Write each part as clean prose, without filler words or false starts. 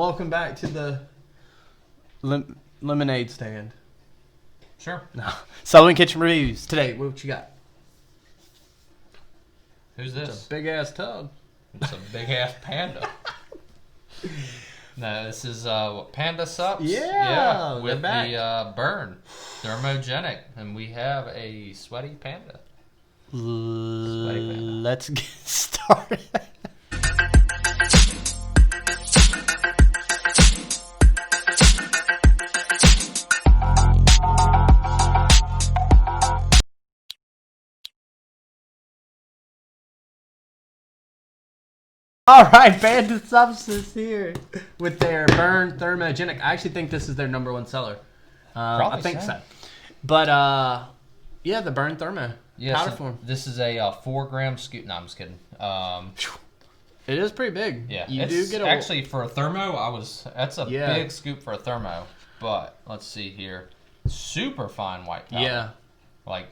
Welcome back to the lemonade stand. Sure. No. Southern Kitchen Reviews. Today, what you got? Who's this? It's a big ass tub. It's a big ass panda. No, this is Panda Supps. Yeah, with back. the burn, thermogenic, and we have a sweaty panda. Let's get started. All right, Panda Supps is here with their burn thermogenic. I actually think this is their #1 seller. I think so. But yeah, the burn thermo powder form. This is a 4-gram scoop. No, I'm just kidding. It is pretty big. Yeah, you it's do get actually for a thermo. That's a Yeah. big scoop for a thermo. But let's see here, super fine white powder. Yeah, like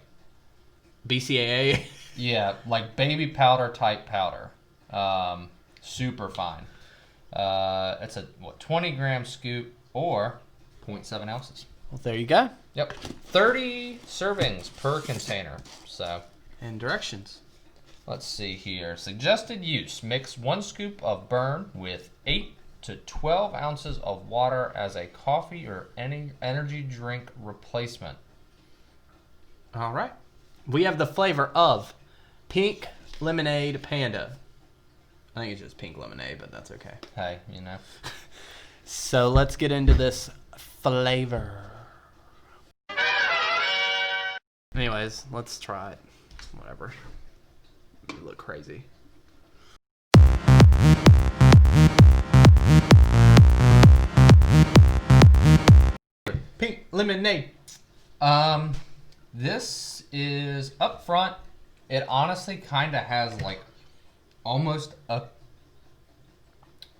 BCAA. Yeah, like baby powder type powder. Super fine. It's a 20-gram scoop or 0.7 ounces. Well, there you go. Yep, 30 servings per container. So, And directions. let's see here. Suggested use: mix 1 scoop of burn with 8 to 12 ounces of water as a coffee or any energy drink replacement. All right. We have the flavor of pink lemonade panda. I think it's just pink lemonade, but that's okay. Hey, you know. So let's get into this flavor. Anyways, let's try it. Whatever. You look crazy. Pink lemonade. This is up front. It honestly kind of has like almost a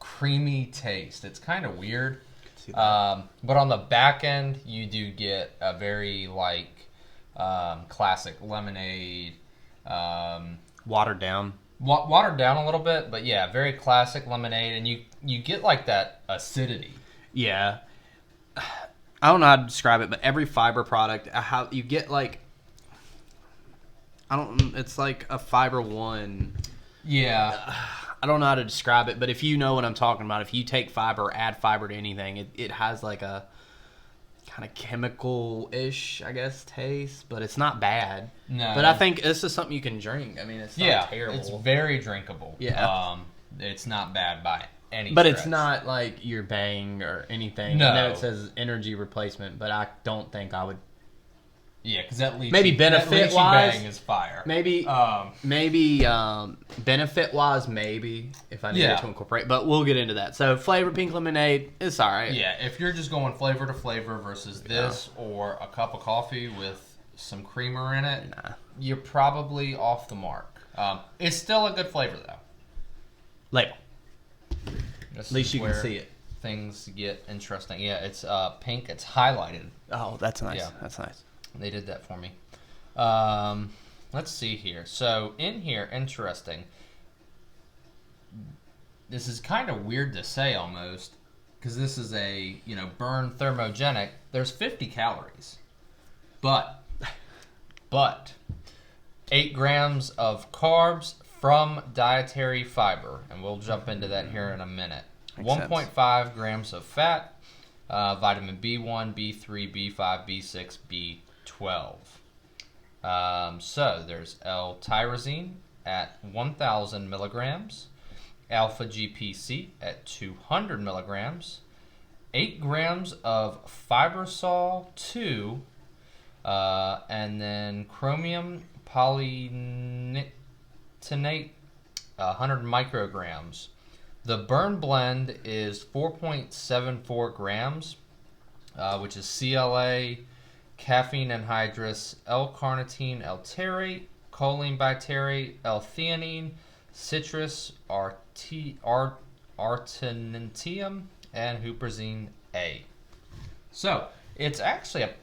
creamy taste. It's kind of weird. But on the back end, you do get a very like classic lemonade. Watered down. Watered down a little bit, but yeah, very classic lemonade, and you get like that acidity. Yeah. I don't know how to describe it, but every fiber product, how you get like, it's like a Fiber One. Yeah. I don't know how to describe it, but if you know what I'm talking about, if you take fiber or add fiber to anything, it has like a kind of chemical-ish, I guess, taste, but it's not bad. No. But I think this is something you can drink. I mean, it's not terrible. It's very drinkable. Yeah. It's not bad by any But stretch. it's not like your Bang or anything. No. I know it says energy replacement, but I don't think I would. Yeah, because that lychee, Maybe benefit-wise, Bang is fire. Maybe benefit-wise, maybe, if I needed to incorporate. But we'll get into that. So, flavor pink lemonade, it's all right. Yeah, if you're just going flavor to flavor versus this or a cup of coffee with some creamer in it, you're probably off the mark. It's still a good flavor, though. Label. At least you can see it. Things get interesting. Yeah, it's pink. It's highlighted. Oh, that's nice. Yeah. That's nice. They did that for me. Let's see here. So in here, interesting. This is kind of weird to say almost, because this is a burn thermogenic. There's 50 calories, but 8 grams of carbs from dietary fiber, and we'll jump into that here in a minute. 1.5 grams of fat, vitamin B1, B3, B5, B6, B12. So there's L-tyrosine at 1,000 milligrams, alpha GPC at 200 milligrams, 8 grams of fibersol 2, and then chromium polynitinate, 100 micrograms. The burn blend is 4.74 grams, which is CLA, caffeine anhydrous, L-carnitine, L-tartrate, choline bitartrate, L-theanine, citrus, artemisium, and huperzine A. So it's actually a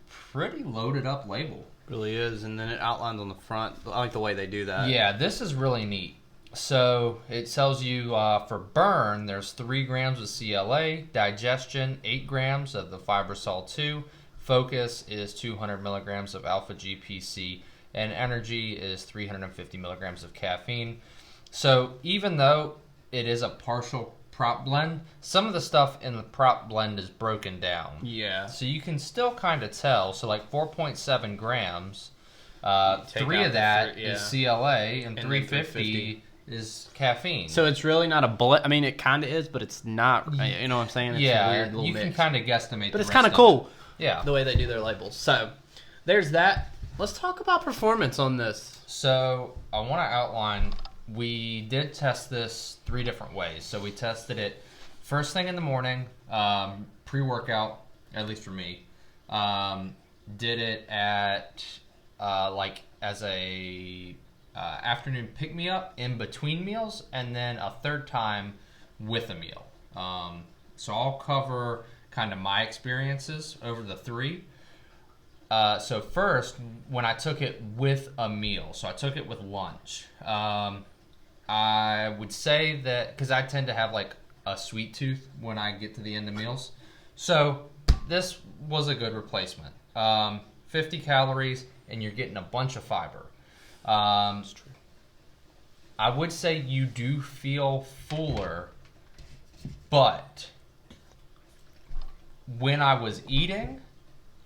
pretty loaded up label. Really is, and then it outlines on the front. I like the way they do that. Yeah, this is really neat. So it tells you for burn, there's 3 grams of CLA, digestion, 8 grams of the Fibersol 2, focus is 200 milligrams of alpha GPC, and energy is 350 milligrams of caffeine. So even though it is a partial prop blend, some of the stuff in the prop blend is broken down. Yeah. So you can still kind of tell. So like 4.7 grams, 3 of that is CLA, and 350 is caffeine. So it's really not a bullet. I mean, it kind of is, but it's not. You know what I'm saying? It's yeah, a weird little you mix. can kind of guesstimate. But it's kind of cool. Yeah, the way they do their labels. So there's that. Let's talk about performance on this. So I want to outline. We did test this 3 different ways. So we tested it first thing in the morning, pre-workout, at least for me. Did it at like as a afternoon pick-me-up in between meals, and then a third time with a meal. So I'll cover kind of my experiences over the 3. So first, when I took it with a meal, so I took it with lunch. I would say that, because I tend to have like a sweet tooth when I get to the end of meals. So this was a good replacement. 50 calories, and you're getting a bunch of fiber. That's true. I would say you do feel fuller, but when I was eating,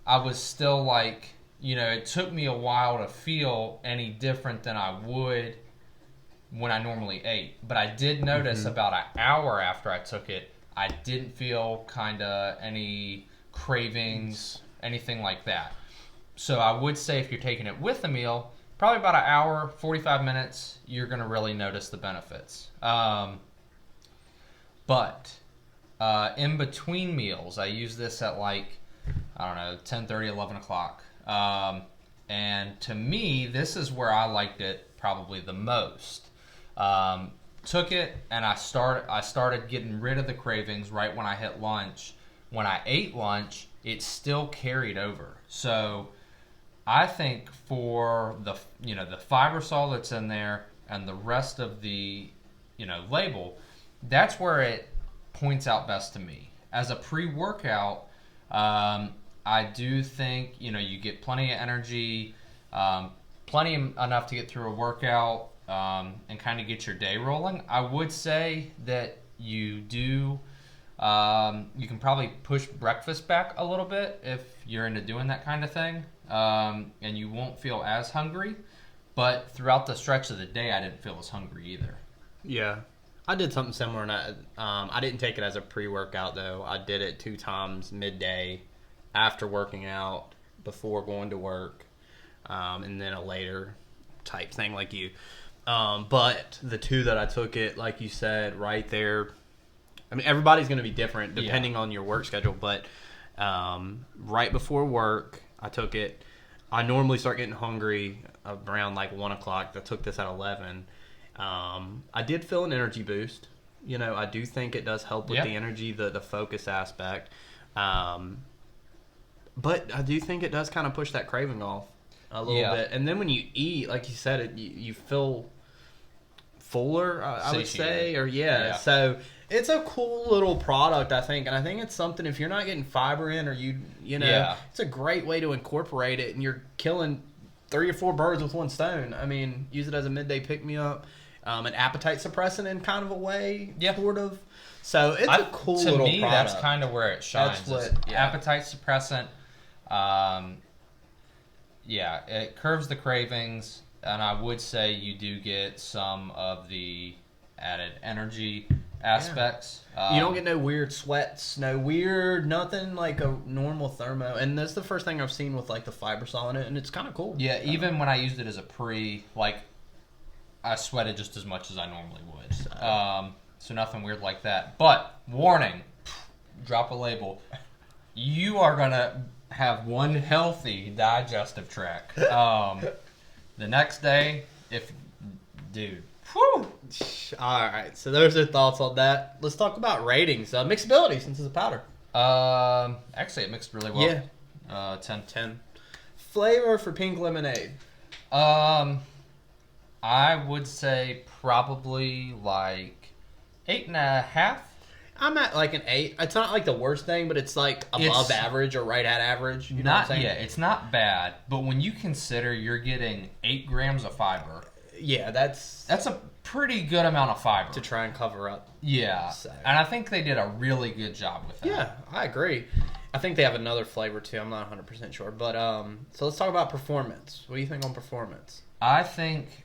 I was still like, it took me a while to feel any different than I would when I normally ate. But I did notice about an hour after I took it, I didn't feel kind of any cravings, anything like that. So I would say if you're taking it with a meal, probably about an hour, 45 minutes, you're going to really notice the benefits. But in between meals, I use this at like, 10:30, 11 o'clock. And to me, this is where I liked it probably the most. Took it, and I started getting rid of the cravings right when I hit lunch. When I ate lunch, it still carried over. So I think for the Fibersol that's in there and the rest of the label, that's where it points out best to me. As a pre-workout, I do think you get plenty of energy, plenty enough to get through a workout, and kind of get your day rolling. I would say that you do. You can probably push breakfast back a little bit if you're into doing that kind of thing, and you won't feel as hungry. But throughout the stretch of the day, I didn't feel as hungry either. Yeah, I did something similar, and I didn't take it as a pre-workout though. I did it 2 times midday, after working out, before going to work, and then a later type thing like you. But the 2 that I took it, like you said, right there. I mean, everybody's going to be different depending on your work schedule, but right before work, I took it. I normally start getting hungry around like 1 o'clock. I took this at 11. I did feel an energy boost. I do think it does help with the energy, the focus aspect. But I do think it does kind of push that craving off a little bit. And then when you eat, like you said, you feel fuller, I would say. So it's a cool little product, I think. And I think it's something, if you're not getting fiber in, or it's a great way to incorporate it. And you're killing 3 or 4 birds with 1 stone. I mean, use it as a midday pick-me-up. An appetite suppressant in kind of a way, sort of. So it's a cool little product. To me, that's kind of where it shines. Appetite suppressant. It curbs the cravings, and I would say you do get some of the added energy aspects. You don't get no weird sweats, no weird nothing like a normal thermo. And that's the first thing I've seen with like the Fibersol in it, and it's kind of cool. Yeah, even when I used it as a pre, like I sweated just as much as I normally would. So nothing weird like that. But warning, drop a label. You are gonna have one healthy digestive tract. The next day, Whew. All right, so those are thoughts on that. Let's talk about ratings. Mixability, since it's a powder. Actually, it mixed really well. Yeah. 10. 10. Flavor for pink lemonade. I I would say probably like 8.5. I'm at like an 8. It's not like the worst thing, but it's like above average or right at average. You know what I'm saying? Yeah, it's not bad. But when you consider you're getting 8 grams of fiber, yeah, that's a pretty good amount of fiber to try and cover up. Yeah, So. and I think they did a really good job with that. Yeah, I agree. I think they have another flavor too. I'm not 100% sure, but so let's talk about performance. What do you think on performance? I think,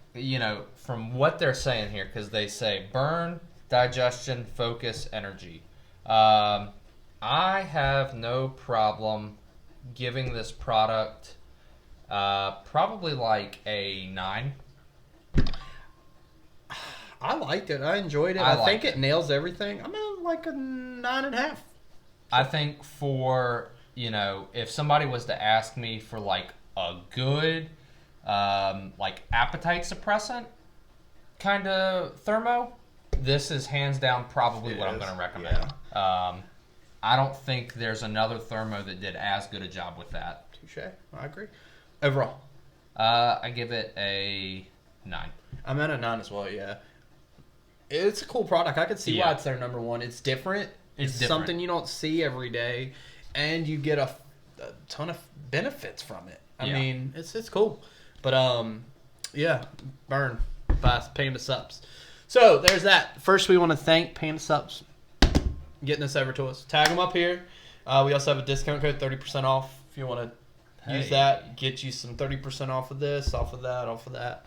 from what they're saying here, because they say burn, digestion, focus, energy. I have no problem giving this product probably like a 9. I liked it. I enjoyed it. I think it nails everything. I'm at like a 9.5. I think for, if somebody was to ask me for like a good like appetite suppressant kind of thermo, this is hands down probably what I'm going to recommend. Yeah. I don't think there's another thermo that did as good a job with that. Touche. I agree. Overall, I give it a 9. I'm at a 9 as well. Yeah, it's a cool product. I can see why it's their number one. It's different. It's something you don't see every day, and you get a ton of benefits from it. I mean, it's cool. But yeah, burn by Panda Supps. So there's that. First, we want to thank Panda Supps getting this over to us. Tag them up here. We also have a discount code, 30% off. If you want to use that, get you some 30% off of this, off of that, off of that.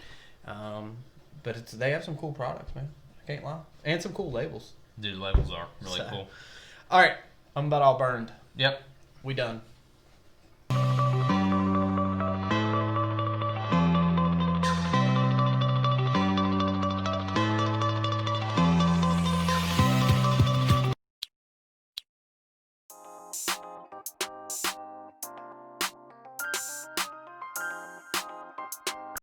But they have some cool products, man. I can't lie, and some cool labels. Dude, labels are really cool. All right, I'm about all burned. Yep, we done.